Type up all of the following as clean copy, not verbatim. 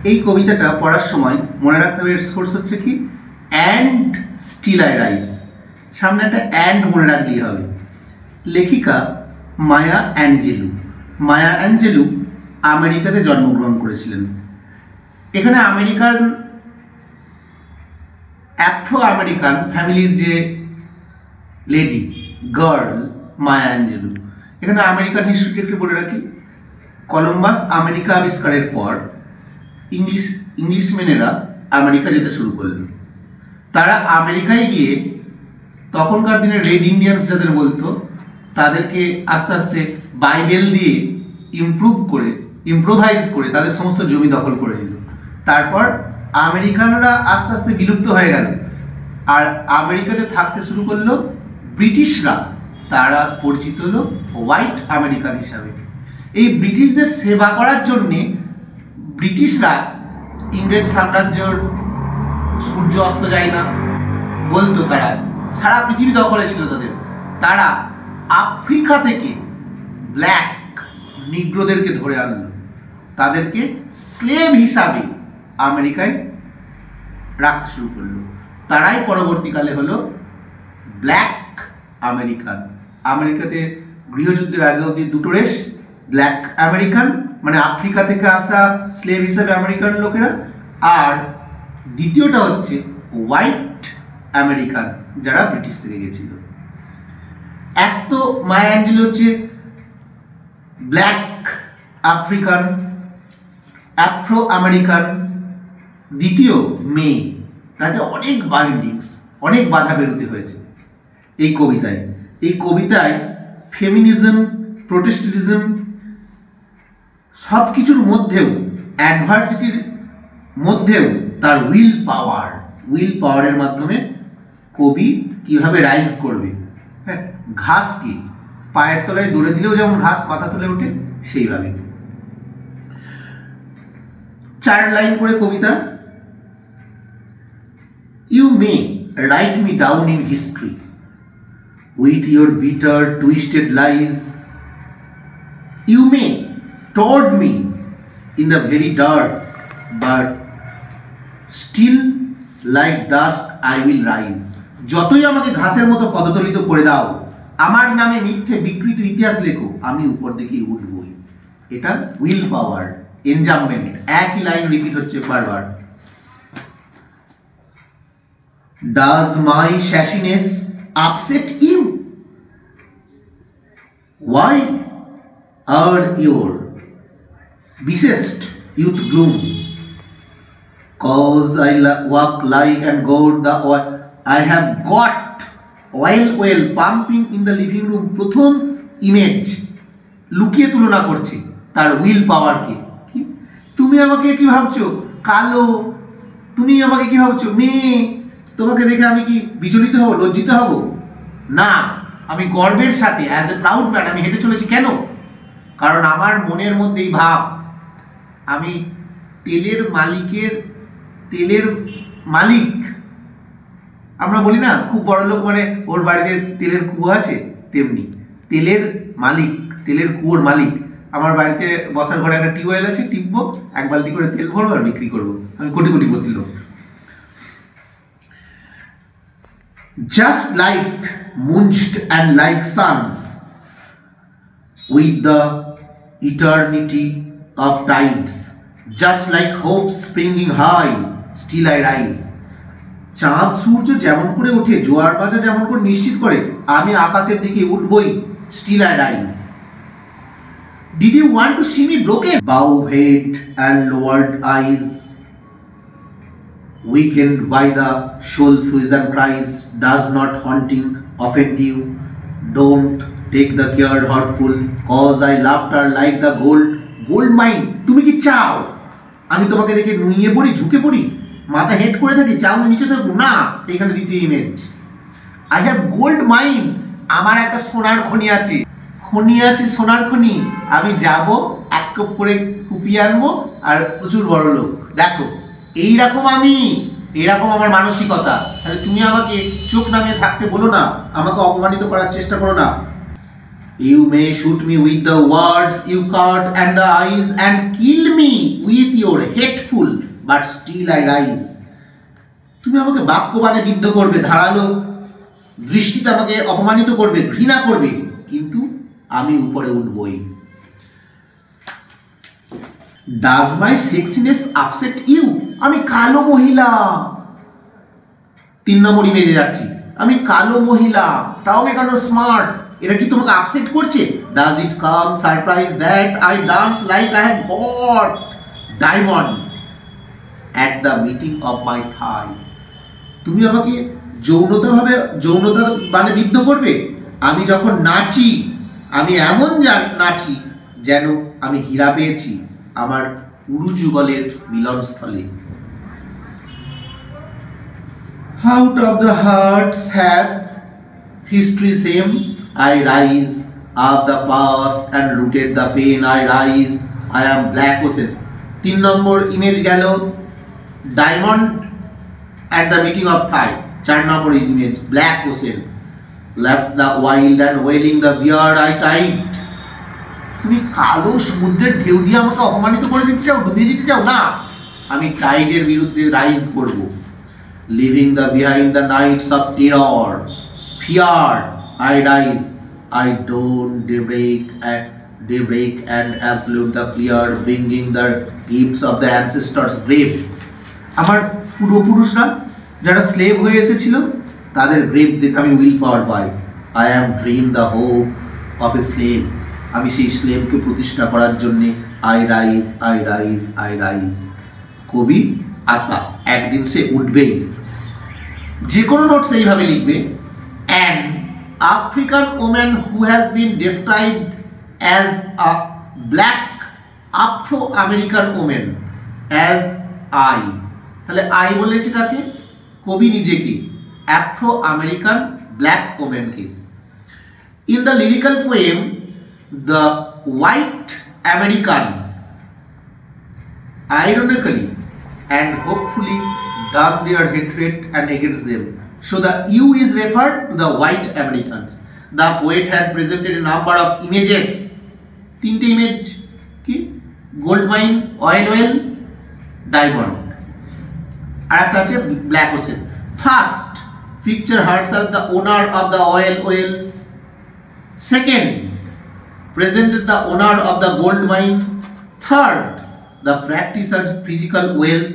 এই কবিতাটা পড়ার সময় মনে রাখতে হবে এর সোর্স হচ্ছে কি, অ্যান্ড স্টিল আই রাইজ। সামনে একটা অ্যান্ড মনে রাখলেই হবে। লেখিকা মায়া অ্যাঞ্জেলু। মায়া অ্যাঞ্জেলু আমেরিকাতে জন্মগ্রহণ করেছিলেন। এখানে আমেরিকান অ্যাফ্রো আমেরিকান ফ্যামিলির যে লেডি গার্ল মায়া অ্যাঞ্জেলু। এখানে আমেরিকান হিস্ট্রিটা একটু বলে রাখি। কলম্বাস আমেরিকা আবিষ্কারের পর ইংলিশম্যানেরা আমেরিকা যেতে শুরু করলেন। তারা আমেরিকায় গিয়ে তখনকার দিনে রেড ইন্ডিয়ানস যাদের বলতো তাদেরকে আস্তে আস্তে বাইবেল দিয়ে ইম্প্রোভাইজ করে তাদের সমস্ত জমি দখল করে নিল। তারপর আমেরিকানরা আস্তে আস্তে বিলুপ্ত হয়ে গেল, আর আমেরিকাতে থাকতে শুরু করলো ব্রিটিশরা। তারা পরিচিত হলো হোয়াইট আমেরিকান হিসাবে। এই ব্রিটিশদের সেবা করার জন্যে ব্রিটিশরা ইংরেজ সাম্রাজ্যের সূর্য অস্ত যায় না বলতো, তারা সারা পৃথিবী দখলে ছিল তাদের। তারা আফ্রিকা থেকে ব্ল্যাক নিগ্রোদেরকে ধরে আনলো, তাদেরকে স্লেভ হিসাবে আমেরিকায় রাখতে শুরু করলো। তারাই পরবর্তীকালে হলো ব্ল্যাক আমেরিকান। আমেরিকাতে গৃহযুদ্ধের আগে অবধি দুটো রেশ, ব্ল্যাক আমেরিকান মানে আফ্রিকা থেকে আসা স্লেভ হিসাবে আমেরিকান লোকেরা, আর দ্বিতীয়টা হচ্ছে হোয়াইট আমেরিকান যারা ব্রিটিশ থেকে গেছিল। এক তো মায়া অ্যাঞ্জেলু হচ্ছে ব্ল্যাক আফ্রিকান অ্যাফ্রো আমেরিকান, দ্বিতীয় মেয়ে, তাকে অনেক বাইন্ডিংস অনেক বাধা বেরোতে হয়েছে এই কবিতায়। এই কবিতায় ফেমিনিজম, প্রোটেস্টেন্টিজম সব কিছুর মধ্যেও, অ্যাডভার্সিটির মধ্যেও তার উইল পাওয়ারের মাধ্যমে কবি কিভাবে রাইজ করবে। হ্যাঁ, ঘাসকে পায়ের তলায় দৌড়ে দিলেও যেমন ঘাস মাথা তুলে ওঠে, সেইভাবে 4 লাইন করে কবিতা। You may write me down in history with your bitter, twisted lies. You may toad me in the very dirt, but still like dust I will rise. যতই আমাকে ঘাসের মতো পদতলিত করে দাও, আমার নামে মিথ্যে বিকৃত ইতিহাস লেখো, আমি উপর দিকেই উঠবই। এটা উইল পাওয়ার, এনজাম্পমেন্ট। একই লাইন রিপিট হচ্ছে বারবার। Does my shashiness upset you? Why are your beset youth gloom? Cause I walk like and gold the oil. I have got oil pumping in the living room. প্রথম image লুকিয়ে তুলনা করছে তার will পাওয়ারকে। কি তুমি আমাকে কি ভাবছো কালো, তুমি আমাকে কি ভাবছো মেয়ে, তোমাকে দেখে আমি কি বিচলিত হব, লজ্জিত হব? না, আমি গর্বের সাথে অ্যাজ এ প্রাউড ম্যান আমি হেঁটে চলেছি। কেন? কারণ আমার মনের মধ্যেই ভাব আমি তেলের মালিক। আমরা বলি না খুব বড় লোক মানে ওর বাড়িতে তেলের কুয়ো আছে, তেমনি তেলের মালিক, তেলের কুয়োর মালিক। আমার বাড়িতে বসার ঘরে একটা টিউবওয়েল আছে, টিপবো, 1 বালতি করে তেল ভরবো আর বিক্রি করবো। আমি কোটিপতি লোক। Just like munched and like suns, with the eternity of tides, just like hope springing high, still I rise. চাঁদ সূর্য যেমন করে ওঠে, জোয়ার বাজা যেমন করে নিশ্চিত করে, আমি আকাশের দিকে উঠবই, still I rise. Did you want to see me broken? Bow head and lowered eyes, weakened by the soul frozen cries, does not haunting offend you? Don't take the cared heartful, cause I laughter like the gold mine. তুমি কি চাও আমি তোমাকে দেখে নুইয়ে পড়ি, ঝুঁকে পড়ি, মাথা হেড করে থাকি? চাও নিচে থাকবো না? এখানে দ্বিতীয় image, I have gold mine, আমার একটা সোনার খনি আছে, সোনার খনি। আমি যাব, 1 কাপ করে কুপিয়ে আনবো আর প্রচুর বড় লোক। দেখো এইরকম এরকম আমার মানসিকতা। তাহলে তুমি আমাকে চোখ নামিয়ে থাকতে বলো না, আমাকে অপমানিত করার চেষ্টা করো না। You may shoot me with the words you cut and the eyes and kill me with your hateful but still I rise. তুমি আমাকে বাক্যবাণে বিদ্ধ করবে, ধারালো দৃষ্টিতে আমাকে অপমানিত করবে, ঘৃণা করবে, কিন্তু আমি উপরে উঠবই। Does my sexiness upset you? আমি কালো মহিলা। 3 নম্বর ইমেজে যাচ্ছি, আমি কালো মহিলা, তাও আমি কেন স্মার্ট, এটা কি তোমাকে আপসেট করছে? Does it come surprise that I dance like I have got diamond at the meeting of my thigh? তুমি আমাকে যৌনতা মানে বিদ্ধ করবে, আমি যখন নাচি, আমি এমন নাচি যেন আমি হীরা পেয়েছি আমার উরু যুগলের মিলনস্থলে। Out of the hearts have history same, I rise of the past and rooted the pain, I rise, I am black ocean. 3 number image গেল diamond at the meeting of thigh. 4 number image black ocean. Left the wild and wailing the beard I tied. তুমি কালো সমুদ্রের ঢেউ দিয়ে আমাকে অপমানিত করে দিতে চাও, ডুবিয়ে দিতে চাও? না, আমি টাইডের বিরুদ্ধে রাইজ করব। Leaving the behind the nights of terror, fear, I rise, I don't daybreak and absolute the clear, bringing the gifts of the ancestors' grave. আমার পূর্বপুরুষরা যারা স্লেভ হয়ে এসেছিল তাদের গ্রেভ দেখে আমি will power pi. I am dream the hope of a slave. আমি সেই স্লেভকে প্রতিষ্ঠা করার জন্যে I rise, I rise, I rise. কবি আশা, একদিন সে উঠবেই। যে কোনো নোটস এইভাবে লিখবে। An African woman who has been described as a black Afro-American woman as I. তাহলে I বলেছে কাকে? কবি নিজেকে, Afro-American black woman K. In the lyrical poem, the white American ironically and hopefully done their hatred and against them. So the you is referred to the white Americans. The poet had presented a number of images. 3টে image কি? Gold mine, oil well, diamond, আর একটা আছে black ocean. First, picture herself the owner of the oil well. Second, presented the owner of the gold mine. Third, the practitioner's physical wealth,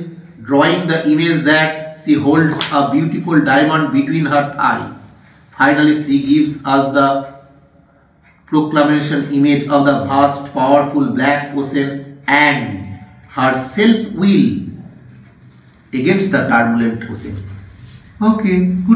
drawing the image that she holds a beautiful diamond between her thigh. Finally, she gives us the proclamation image of the vast, powerful black ocean and her self-will against the turbulent ocean. Okay, good.